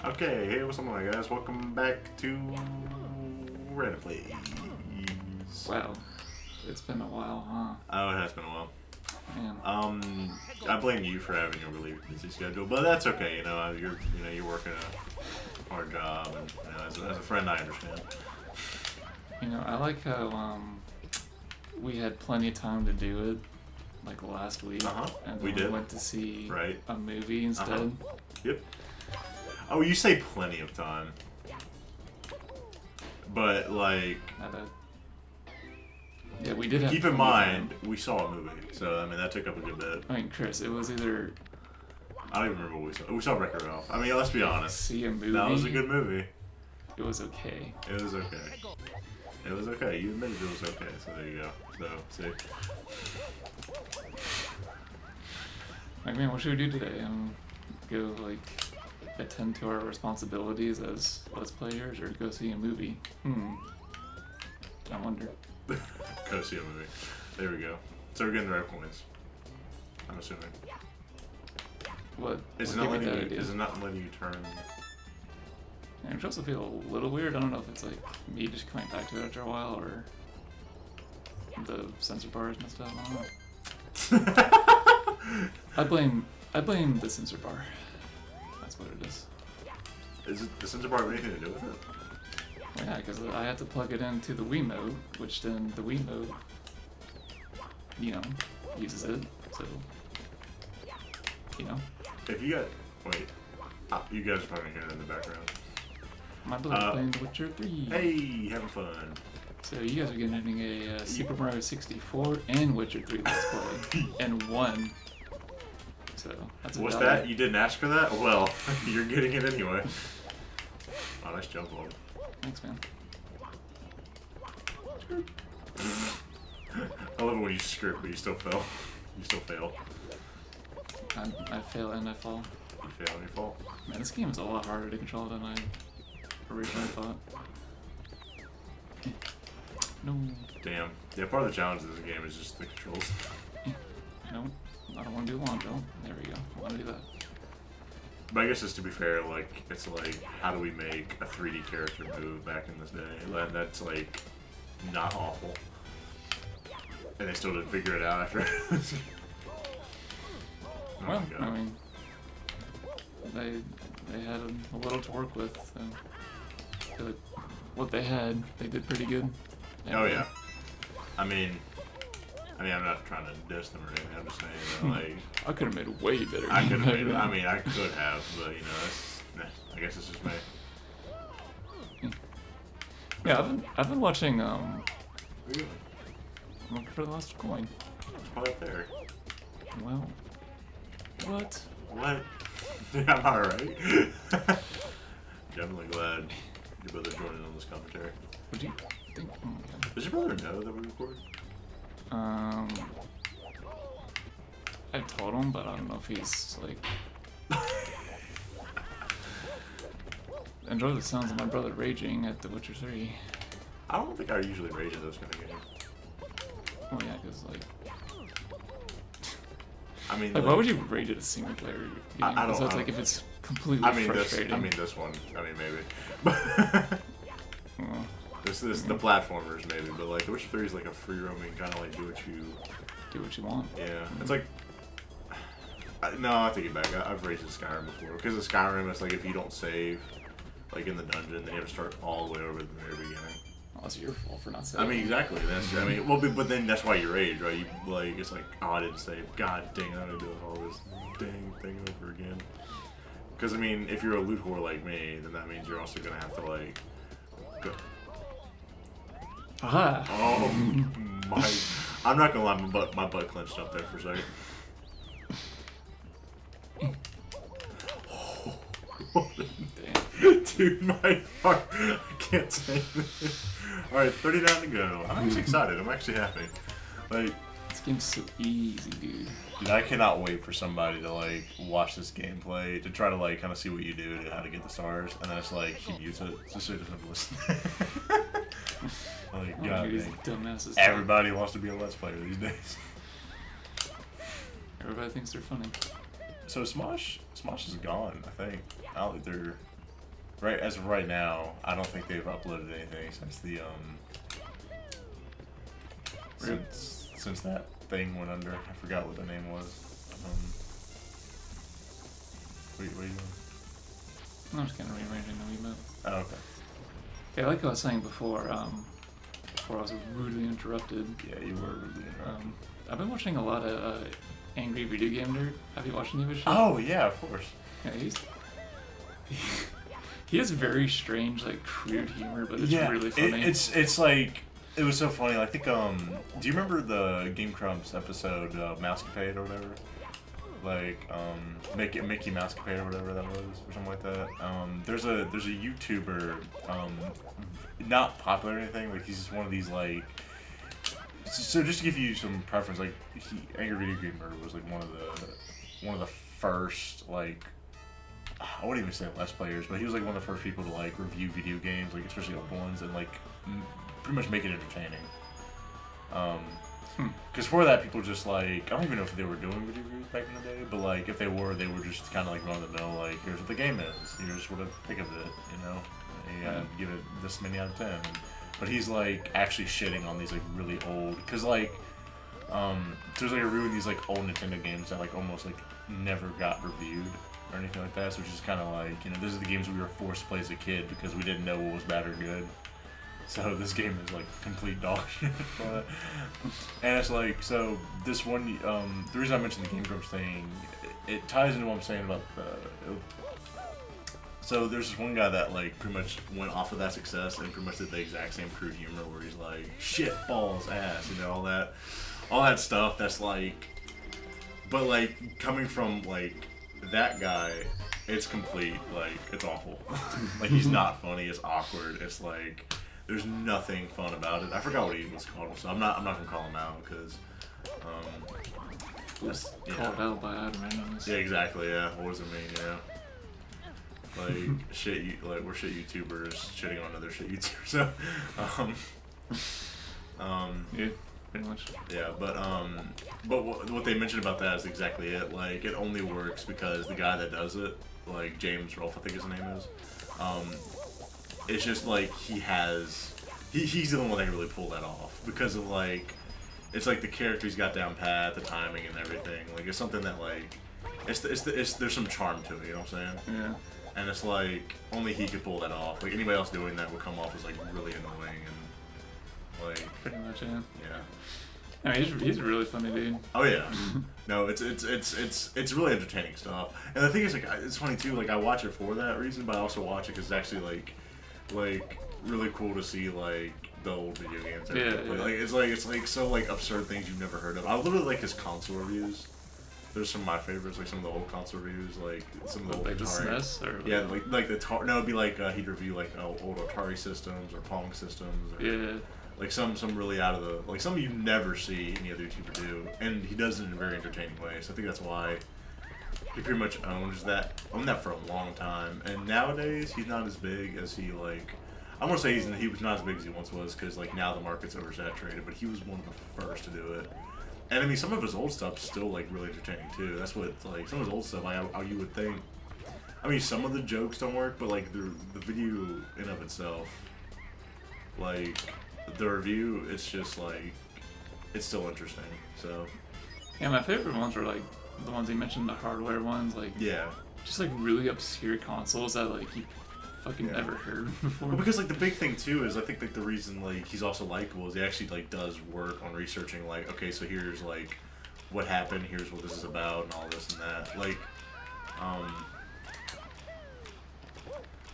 Okay, hey, what's up, my guys? Welcome back to Reddit Plays. Wow, it's been a while, huh? Oh, it has been a while. Man. I blame you for having a really busy schedule, but that's okay. You're working a hard job, and as a friend, I understand. I like how we had plenty of time to do it, like last week, and We then did. went to see Right. a movie instead. Yep. Oh, you say plenty of time, but like, Yeah, we did have keep in plenty of mind time. we saw a movie, so I mean that took up a good bit. I mean, Chris, it was either I don't even remember what we saw. We saw Wreck-It Ralph. I mean, let's be honest. see a movie. That was a good movie. It was okay. It was okay. It was okay. You admitted it was okay, so there you go. So, see. Like, man, what should we do today? Go, like, attend to our responsibilities as Let's Players, or go see a movie? I wonder. Go see a movie. There we go. So we're getting the right points. I'm assuming. What? Is it what not gave me letting that you? idea? Is it not letting you turn? Yeah, which also feel a little weird. I don't know if it's like me just coming back to it after a while, or the sensor bar is messed up. I don't know. I blame the sensor bar. That's what it is. Is it the sensor bar have anything to do with it? Well, yeah, because I had to plug it into the Wiimote, which then the Wiimote, uses it. So, If you got wait, you guys are probably hearing it in the background. my brother's playing The Witcher 3. Hey, having fun. So you guys are getting a Super Mario 64 and Witcher 3 Let's Play in one. So that's a What's value. that? You didn't ask for that? Well, you're getting it anyway. Oh, nice jump hold. Thanks, man. I love it when you skirt, but you still fail. You still fail. I fail and I fall. You fail and you fall. Man, this game is a lot harder to control than I originally thought. No. Damn. Yeah, part of the challenge of this game is just the controls. No. I don't want to do launch. Oh, there we go. I want to do that. But I guess just to be fair, like, it's like, how do we make a 3D character move back in this day? That's, like, not awful. And they still didn't figure it out after. Oh Well, my God. I mean, they had a little to work with. So I feel like what they had, they did pretty good. Oh, yeah. I mean, I'm not trying to diss them or anything. I'm just saying, like, I could have made a way better. I could game have back made. then. I mean, I could have, but I guess it's just me. Yeah, I've been watching Really? Looking for the Lost Coin. It's probably up there. Well, what? What? Yeah, I'm alright. Definitely glad your brother joined in on this commentary. What do you think? Oh my God. Does your brother know that we record? I told him, but I don't know if he's like. Enjoy the sounds of my brother raging at The Witcher 3. I don't think I usually rage at those kind of games. Oh yeah, because like I mean, why would you rage at a single player game? I Because don't- that's I like don't- if it's completely I mean frustrating. this one. I mean maybe. Well, this the platformers maybe, but like The Witcher 3 is like a free roaming kind of like do what you want. Yeah, it's like. No, I take it back. I've raged at Skyrim before because in Skyrim it's like if you don't save, like in the dungeon, then you have to start all the way over at the very beginning. Well, that's your fault for not saying. I mean, exactly. Well, but then that's why you rage, right? You like, it's like, oh, I didn't save. God dang, I'm gonna do all this dang thing over again. Because I mean, if you're a loot whore like me, then that means you're also gonna have to like go. Aha! Oh my! I'm not gonna lie, my butt clenched up there for a second. Damn. Dude, my heart. I can't say this. Alright, 39 to go. I'm actually excited. I'm actually happy. Like, This game's so easy, dude. dude, I cannot wait for somebody to, like, watch this gameplay, to try to, like, kind of see what you do to how to get the stars, and then it's like, he mutes it, just so he doesn't have to listen. Like, Oh, God dude, these dang. dumbasses. Everybody wants to be a Let's Player these days. Everybody thinks they're funny. So Smosh is gone, I think. I don't think they're right as of right now, I don't think they've uploaded anything since the since that thing went under. I forgot what the name was. What are you doing? I'm just kind of rearranging the Wiimote. Oh, okay. Yeah, like I was saying before, before I was rudely interrupted. Yeah, you were really interrupted. I've been watching a lot of Angry Video Game Nerd. Have you watched any of his show? Oh yeah, of course. Yeah, he has very strange, like, weird humor, but it's really funny. It's like, it was so funny. I think do you remember the Game Grumps episode Mousecapade or whatever? Like Mickey Mousecapade or whatever that was, or something like that. There's a YouTuber, not popular or anything. Like he's just one of these like. So just to give you some preference, like Angry Video Game Nerd was like one of the first like. I wouldn't even say Let's Players, but he was like one of the first people to like review video games, like especially old ones, and like pretty much make it entertaining. Because for that, people just like, I don't even know if they were doing video reviews back in the day, but like if they were just kind of like run of the mill, like here's what the game is, here's what I think of it, you know, and you gotta give it this many out of 10. But he's like actually shitting on these like really old, because like there's like a review of these like old Nintendo games that like almost like never got reviewed or anything like that, so it's just kind of like, you know, these are the games we were forced to play as a kid because we didn't know what was bad or good. So this game is like complete dog shit. And it's like, so this one, the reason I mentioned the Game Grumps thing, it ties into what I'm saying about so there's this one guy that like pretty much went off of that success and pretty much did the exact same crude humor where he's like, shit, balls, ass, you know, all that stuff that's like, but like coming from like that guy, it's complete, like, it's awful. Like, he's not funny, it's awkward, it's like, there's nothing fun about it. I forgot what he was called, so I'm not gonna call him out, because, Called out by Adam Reynolds. Yeah, exactly, yeah, what does it mean, yeah. Like, like, we're shit YouTubers shitting on other shit YouTubers, so, yeah. Pretty much. Yeah, but what they mentioned about that is exactly it. Like, it only works because the guy that does it, like James Rolfe, I think his name is, it's just like he's the only one that can really pull that off because of like, it's like the character he's got down pat, the timing and everything. Like, it's something that like, there's some charm to it. You know what I'm saying? Yeah. And it's like only he could pull that off. Like anybody else doing that would come off as like really annoying and like. Pretty much, yeah. Yeah. I mean, he's a really funny dude. Oh yeah, no, it's really entertaining stuff. And the thing is, like, it's funny too. Like, I watch it for that reason, but I also watch it because it's actually like really cool to see like the old video games. Yeah. Like it's like so like absurd things you've never heard of. I literally like his console reviews. There's some of my favorites, like some of the old console reviews, like some of the old like Atari. The SNES or yeah, like the no, it'd be like he'd review like old Atari systems or Pong systems. Or, yeah. Like some really out of the, like some you never see any other YouTuber do, and he does it in a very entertaining way. So I think that's why he pretty much owned that for a long time. And nowadays he's not as big as he like. I'm gonna say he was not as big as he once was because like now the market's oversaturated. But he was one of the first to do it. And I mean some of his old stuff's still like really entertaining too. That's what like some of his old stuff you would think. I mean some of the jokes don't work, but like the video in of itself, like. The review, it's just like, it's still interesting, so. Yeah, my favorite ones were like the ones you mentioned, the hardware ones, like. Yeah. Just like really obscure consoles that like you fucking never heard before. Well, because like the big thing too is I think like the reason like he's also likable is he actually like does work on researching like, okay, so here's like what happened, here's what this is about, and all this and that.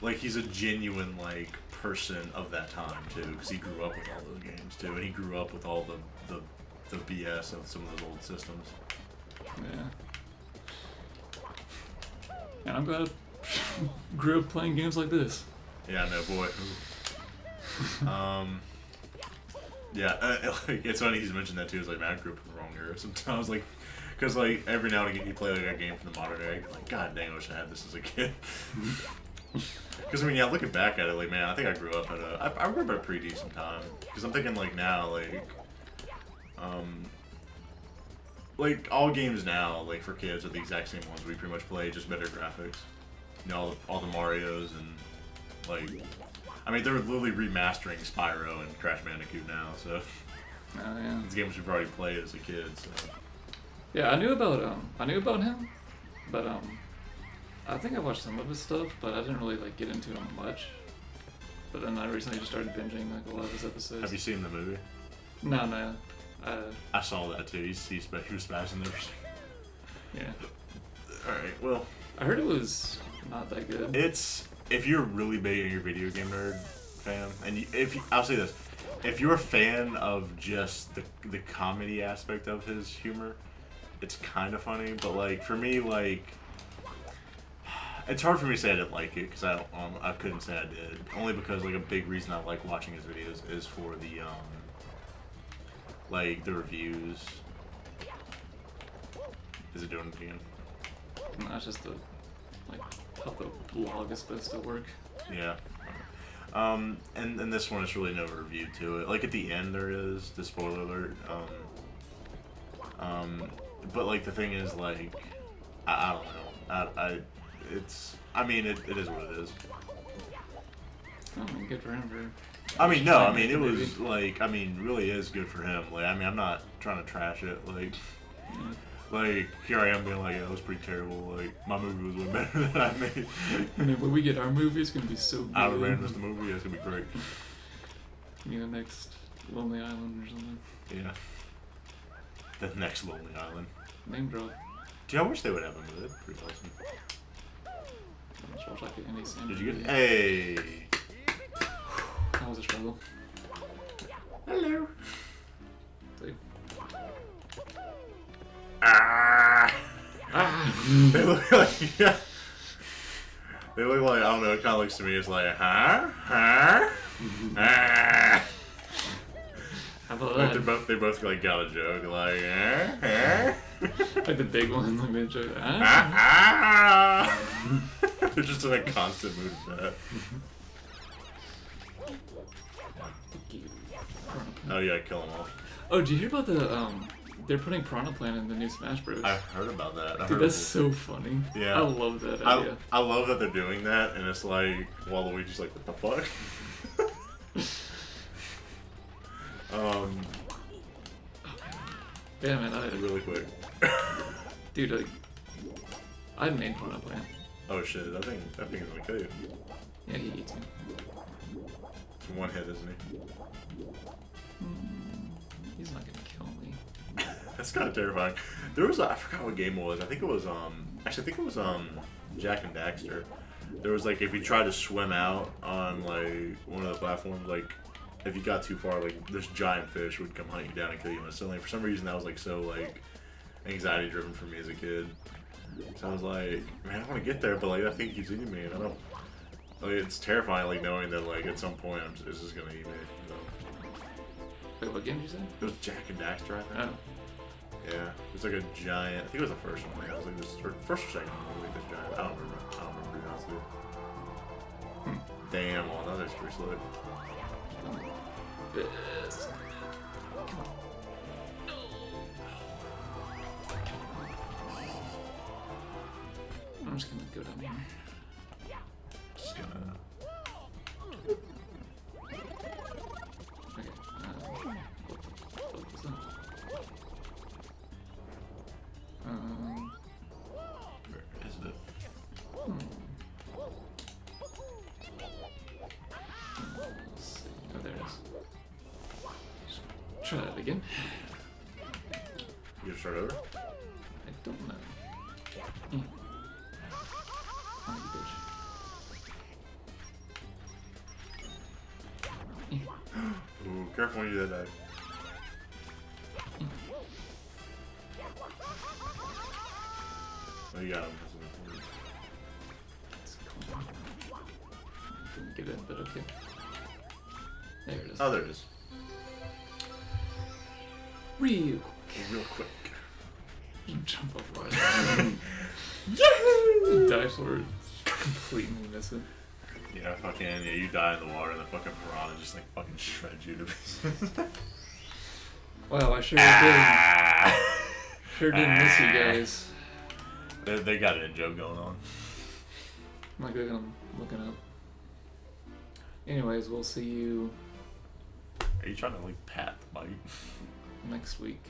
Like he's a genuine like person of that time too, because he grew up with all those games too, and he grew up with all the BS of some of those old systems. Yeah. And I'm glad I grew up playing games like this. Yeah, no boy. Yeah, like, it's funny he's mentioned that too. It's like, man, I grew up in the wrong era sometimes, like, because like every now and again you play like a game from the modern era, like, god dang, I wish I had this as a kid. Because I mean, yeah, looking back at it, like, man, I think I grew up at I grew up at a pretty decent time. Because I'm thinking like now, like all games now, like for kids, are the exact same ones we pretty much play, just better graphics. You know, all the Marios and Like, I mean, they're literally remastering Spyro and Crash Bandicoot now, so Oh yeah. it's games we've already played as a kid. So Yeah, I knew about him, but I think I watched some of his stuff, but I didn't really like get into him much. But then I recently just started binging like a lot of his episodes. have you seen the movie? No. I saw that too. He was smashing there. Yeah. All right, well, I heard it was not that good. it's if you're really big and you're a video game nerd fan, and I'll say this, if you're a fan of just the comedy aspect of his humor, it's kind of funny. But like for me, like it's hard for me to say I didn't like it because I couldn't say I did. Only because like a big reason I like watching his videos is for the like the reviews. Is it doing it again? No, it's just how the log is supposed to work. Yeah. And this one is really no review to it. Like at the end there is the spoiler alert. But like the thing is like I don't know. It is what it is. I mean, good for him for. I mean, no, I mean, it Maybe. was like, I mean, really is good for him. Like, I mean, I'm not trying to trash it. Like, like here I am being like, yeah, it was pretty terrible. Like, my movie was way better than I made. I mean, when we get our movie, it's gonna be so good. Outer Randomness, the movie, yeah, it's gonna be great. You know, next Lonely Island or something. Yeah. The next Lonely Island. Name drop. Dude, I wish they would have a movie. That'd be pretty awesome. I'm just watch like the Andy Samberg Did you get? movie. Hey. That was a struggle. Hello. See? Ah. Ah! They look like, yeah. They look like, I don't know, it kind of looks to me, it's like, huh? Ah. How about Like that? they both like got a joke, like, Like the big one, like they joke. They're just in a constant mood of that. Oh yeah, kill them all. Oh, did you hear about the they're putting Piranha Plant in the new Smash Bros. I heard about that. I Dude, heard that's so funny. Yeah. I love that idea. I love that they're doing that, and it's like Waluigi's like, what the fuck? Yeah, man, Really quick. dude, like, I'd name Piranha Plant. Oh shit, that thing is gonna kill you. Yeah, he eats me. It's one hit, isn't he? He's not gonna kill me. That's kind of terrifying. There was I forgot what game it was. I think it was actually I think it was Jack and Daxter. There was like if you tried to swim out on like one of the platforms, like if you got too far, like this giant fish would come hunt you down and kill you instantly. For some reason, that was like so like anxiety driven for me as a kid. So I was like, man, I want to get there, but like that thing keeps eating me, and I don't. Like it's terrifying, like knowing that like at some point it's just gonna eat me. So. Wait, what game did you say? It was Jack and Daxter, I think. Oh. Yeah, it was like a giant. I think it was the first one. It was like this first or second one. Like this giant. I don't remember. To be honest with you. Damn, well, that is pretty slick. This. I'm just gonna go down here. Just gonna. Okay. What was that? Where is it? Let's see. Oh, there it is. Just try that again. You gonna start over? I don't know. Oh, you bitch. Ooh, careful when you do that. Oh, you got him. It's cool. Didn't get it, but okay. There it is. Oh, there it is. Real Real quick. jump off right. Yahoo! Dive sword. Completely miss it. Yeah, fucking, yeah, you die in the water and the fucking piranha just like fucking shreds you to pieces. Wow, I sure Ah! did. Sure did miss you guys. They got an in joke going on. I'm like, I'm looking up. Anyways, we'll see you Are you trying to like pat the mic? next week.